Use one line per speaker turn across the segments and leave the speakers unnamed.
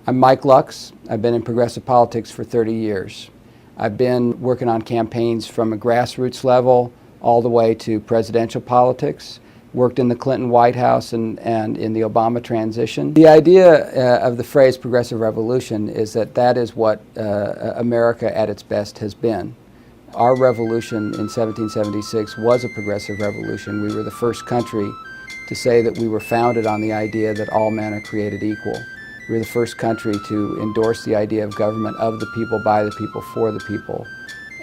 I'm Mike Lux. I've been in progressive politics for 30 years. I've been working on campaigns from a grassroots level all the way to presidential politics, worked in the Clinton White House and in the Obama transition. The idea of the phrase progressive revolution is that is what America at its best has been. Our revolution in 1776 was a progressive revolution. We were the first country to say that we were founded on the idea that all men are created equal. We were the first country to endorse the idea of government of the people, by the people, for the people.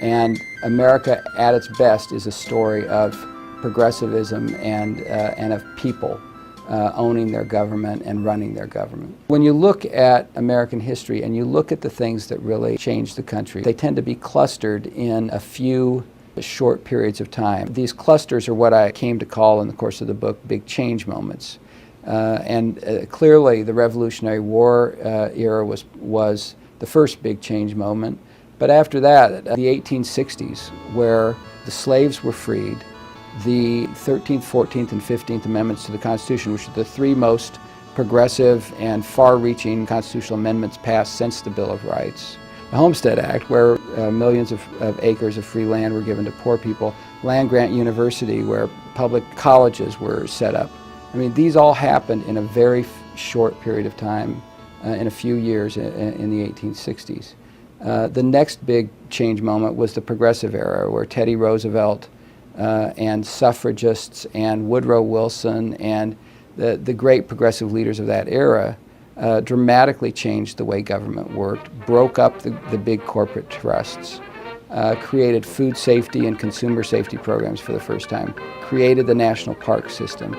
And America at its best is a story of progressivism and of people owning their government and running their government. When you look at American history and you look at the things that really changed the country, they tend to be clustered in a few short periods of time. These clusters are what I came to call in the course of the book big change moments. Clearly the Revolutionary War era was the first big change moment. But after that, the 1860s, where the slaves were freed, the 13th, 14th, and 15th Amendments to the Constitution, which are the three most progressive and far-reaching constitutional amendments passed since the Bill of Rights. The Homestead Act, where millions of acres of free land were given to poor people. Land-grant university, where public colleges were set up. I mean, these all happened in a very short period of time, in a few years in the 1860s. The next big change moment was the Progressive Era, where Teddy Roosevelt and suffragists and Woodrow Wilson and the great progressive leaders of that era dramatically changed the way government worked, broke up the big corporate trusts, created food safety and consumer safety programs for the first time, created the national park system,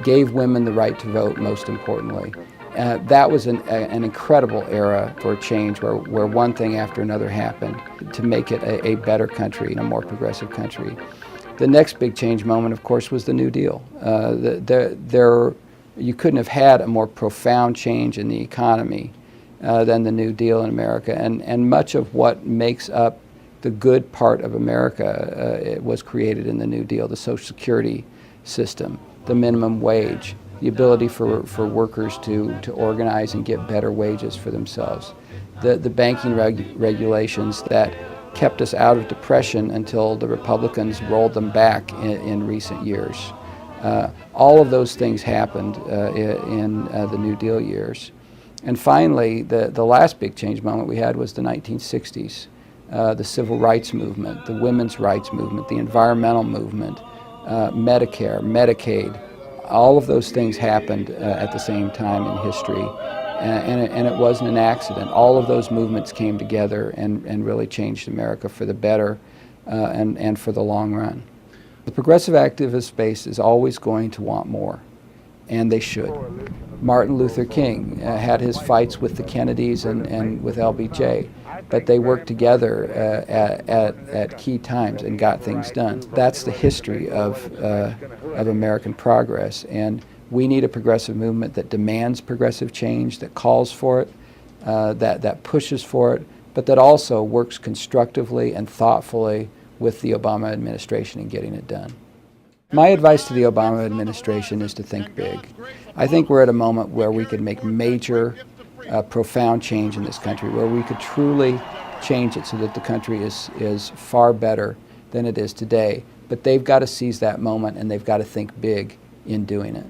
gave women the right to vote, most importantly. That was an incredible era for change where one thing after another happened to make it a better country and a more progressive country. The next big change moment, of course, was the New Deal. You couldn't have had a more profound change in the economy than the New Deal in America, and much of what makes up the good part of America it was created in the New Deal: the Social Security system, the minimum wage, the ability for workers to organize and get better wages for themselves, the banking regulations that kept us out of depression until the Republicans rolled them back in recent years. All of those things happened in the New Deal years. And finally, the last big change moment we had was the 1960s, the civil rights movement, the women's rights movement, the environmental movement, Medicare, Medicaid. All of those things happened at the same time in history, and it wasn't an accident. All of those movements came together and really changed America for the better and for the long run. The progressive activist space is always going to want more, and they should. Martin Luther King had his fights with the Kennedys and with LBJ, but they worked together at key times and got things done. That's the history of American progress, and we need a progressive movement that demands progressive change, that calls for it, that pushes for it, but that also works constructively and thoughtfully with the Obama administration in getting it done. My advice to the Obama administration is to think big. I think we're at a moment where we could make major, profound change in this country, where we could truly change it so that the country is far better than it is today. But they've got to seize that moment, and they've got to think big in doing it.